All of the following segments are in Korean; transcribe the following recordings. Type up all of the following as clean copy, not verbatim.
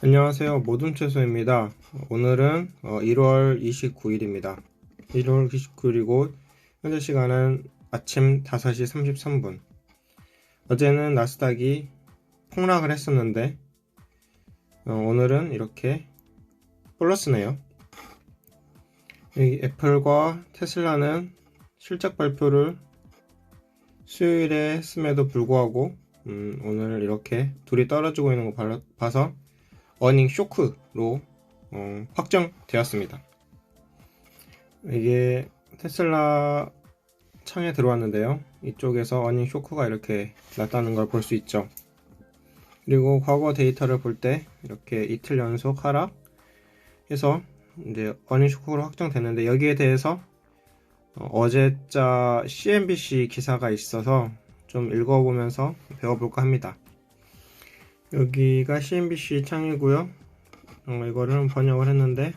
안녕하세요. 모둠채소입니다. 오늘은 1월 29일입니다. 1월 29일이고 현재 시간은 아침 5시 33분. 어제는 나스닥이 폭락을 했었는데 오늘은 이렇게 플러스네요. 이 애플과 테슬라는 실적 발표를 수요일에 했음에도 불구하고 오늘 이렇게 둘이 떨어지고 있는 거 봐서 어닝 쇼크로 확정되었습니다. 이게 테슬라 창에 들어왔는데요. 이쪽에서 어닝 쇼크가 이렇게 났다는 걸 볼 수 있죠. 그리고 과거 데이터를 볼 때 이렇게 이틀 연속 하락해서 이제 어닝 쇼크로 확정됐는데, 여기에 대해서 어제자 CNBC 기사가 있어서 좀 읽어보면서 배워볼까 합니다. 여기가 CNBC 창이고요. 이거를 번역을 했는데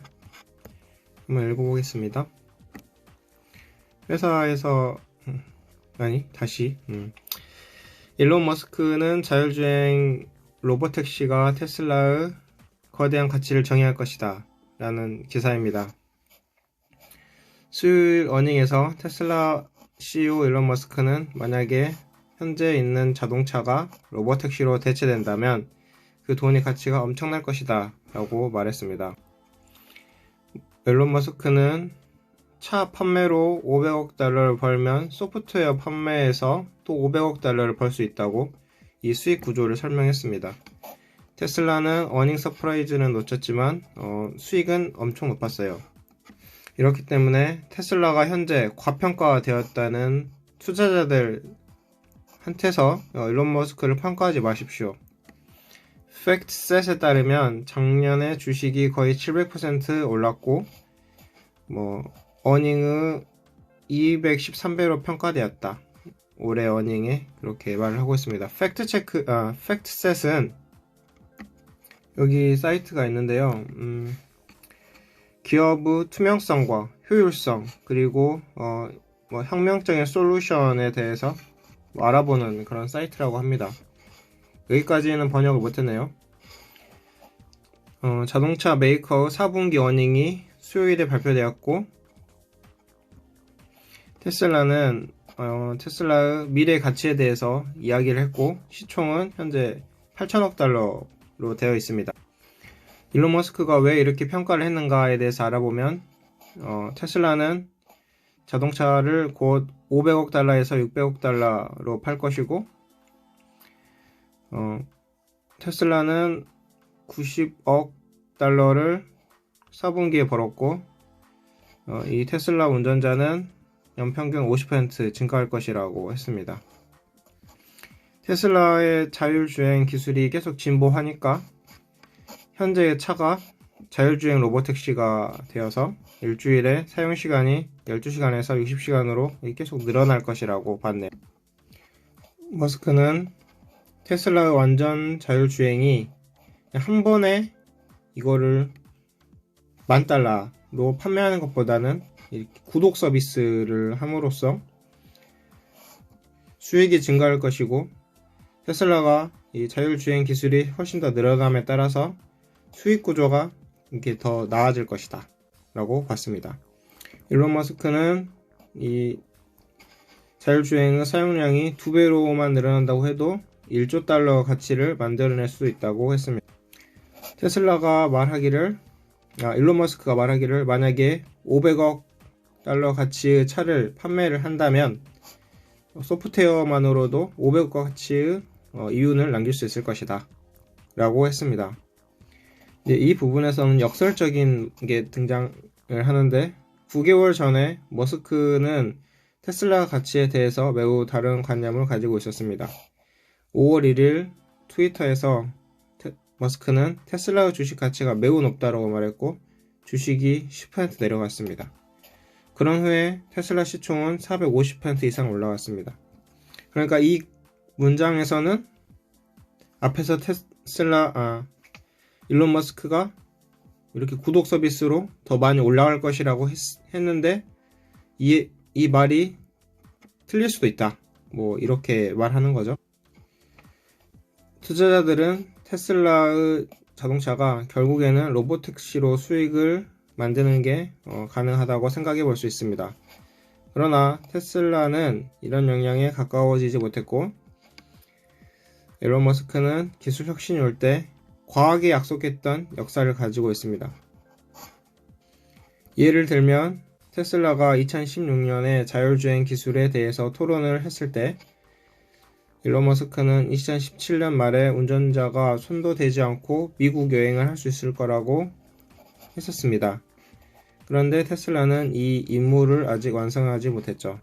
한번 읽어보겠습니다. 회사에서 일론 머스크는 자율주행 로보택시가 테슬라의 거대한 가치를 정의할 것이다 라는 기사입니다. 수요일 어닝에서 테슬라 CEO 일론 머스크는 만약에 현재 있는 자동차가 로보택시로 대체된다면 그 돈의 가치가 엄청날 것이다 라고 말했습니다. 일론 머스크는 차 판매로 500억 달러를 벌면 소프트웨어 판매에서 또 500억 달러를 벌 수 있다고 이 수익 구조를 설명했습니다. 테슬라는 어닝 서프라이즈는 놓쳤지만 수익은 엄청 높았어요. 이렇기 때문에 테슬라가 현재 과평가되었다는 투자자들 한테서 일론 머스크를 평가하지 마십시오. 팩트셋에 따르면 작년에 주식이 거의 700% 올랐고 어닝의 213배로 평가되었다. 올해 어닝에 그렇게 말을 하고 있습니다. 팩트셋은 여기 사이트가 있는데요. 기업의 투명성과 효율성, 그리고 혁명적인 솔루션에 대해서 알아보는 그런 사이트라고 합니다. 여기까지는 번역을 못했네요. 자동차 메이커의 4분기 어닝이 수요일에 발표되었고, 테슬라는 테슬라의 미래 가치에 대해서 이야기를 했고, 시총은 현재 8천억 달러로 되어 있습니다. 일론 머스크가 왜 이렇게 평가를 했는가에 대해서 알아보면 테슬라는 자동차를 곧 500억 달러에서 600억 달러로 팔 것이고, 테슬라는 90억 달러를 4분기에 벌었고, 이 테슬라 운전자는 연평균 50% 증가할 것이라고 했습니다. 테슬라의 자율주행 기술이 계속 진보하니까 현재의 차가 자율주행 로보택시가 되어서 일주일에 사용시간이 12시간에서 60시간으로 계속 늘어날 것이라고 봤네요. 머스크는 테슬라의 완전 자율주행이 한 번에 이거를 $10,000로 판매하는 것보다는 구독 서비스를 함으로써 수익이 증가할 것이고, 테슬라가 이 자율주행 기술이 훨씬 더 늘어남에 따라서 수익 구조가 이렇게 더 나아질 것이다 라고 봤습니다. 일론 머스크는 이 자율주행의 사용량이 2배로만 늘어난다고 해도 1조 달러 가치를 만들어낼 수 있다고 했습니다. 일론 머스크가 말하기를 만약에 500억 달러 가치의 차를 판매를 한다면 소프트웨어만으로도 500억 가치의 이윤을 남길 수 있을 것이다 라고 했습니다. 이 부분에서는 역설적인 게 등장을 하는데, 9개월 전에 머스크는 테슬라 가치에 대해서 매우 다른 관념을 가지고 있었습니다. 5월 1일 트위터에서 머스크는 테슬라의 주식 가치가 매우 높다고 말했고, 주식이 10% 내려갔습니다. 그런 후에 테슬라 시총은 450% 이상 올라갔습니다. 그러니까 이 문장에서는 앞에서 일론 머스크가 이렇게 구독 서비스로 더 많이 올라갈 것이라고 했는데 이 말이 틀릴 수도 있다, 이렇게 말하는 거죠. 투자자들은 테슬라의 자동차가 결국에는 로보택시로 수익을 만드는 게 가능하다고 생각해 볼 수 있습니다. 그러나 테슬라는 이런 역량에 가까워지지 못했고, 일론 머스크는 기술 혁신이 올 때 과하게 약속했던 역사를 가지고 있습니다. 예를 들면 테슬라가 2016년에 자율주행 기술에 대해서 토론을 했을 때 일론 머스크는 2017년 말에 운전자가 손도 대지 않고 미국 여행을 할 수 있을 거라고 했었습니다. 그런데 테슬라는 이 임무를 아직 완성하지 못했죠.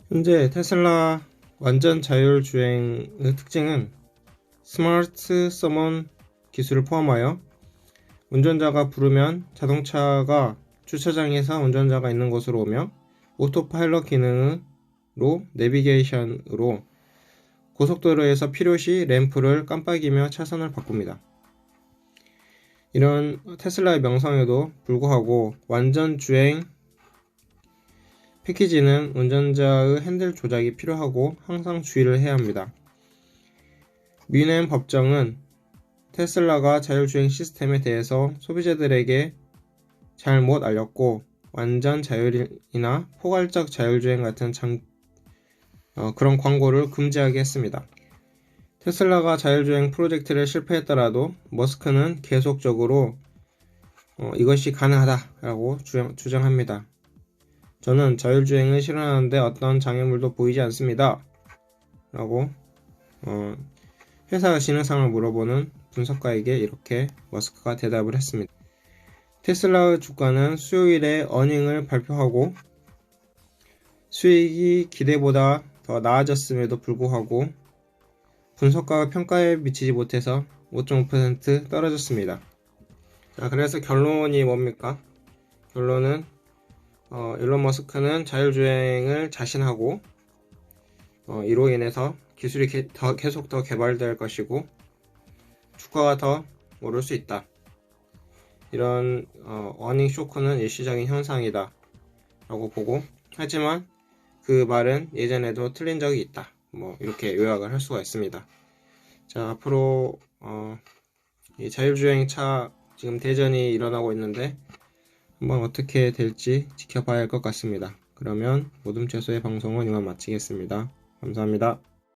현재 테슬라 완전 자율주행의 특징은 스마트 서먼 기술을 포함하여 운전자가 부르면 자동차가 주차장에서 운전자가 있는 곳으로 오며 오토파일럿 기능으로 내비게이션으로 고속도로에서 필요시 램프를 깜빡이며 차선을 바꿉니다. 이런 테슬라의 명성에도 불구하고 완전 주행 패키지는 운전자의 핸들 조작이 필요하고 항상 주의를 해야 합니다. 미넨 법정은 테슬라가 자율주행 시스템에 대해서 소비자들에게 잘 못 알렸고 완전 자율이나 포괄적 자율주행 같은 그런 광고를 금지하게 했습니다. 테슬라가 자율주행 프로젝트를 실패했더라도 머스크는 계속적으로 이것이 가능하다라고 주장합니다. 저는 자율주행을 실현하는데 어떤 장애물도 보이지 않습니다. 라고 회사 신흥상을 물어보는 분석가에게 이렇게 머스크가 대답을 했습니다. 테슬라의 주가는 수요일에 어닝을 발표하고 수익이 기대보다 더 나아졌음에도 불구하고 분석가의 평가에 미치지 못해서 5.5% 떨어졌습니다. 자, 그래서 결론이 뭡니까? 결론은 일론 머스크는 자율주행을 자신하고 이로 인해서 기술이 계속 더 개발될 것이고 주가가 더 오를 수 있다. 이런 어닝 쇼크는 일시적인 현상이다 라고 보고, 하지만 그 말은 예전에도 틀린 적이 있다, 이렇게 요약을 할 수가 있습니다. 자, 앞으로 이 자율주행차 지금 대전이 일어나고 있는데 한번 어떻게 될지 지켜봐야 할 것 같습니다. 그러면 모둠채소의 방송은 이만 마치겠습니다. 감사합니다.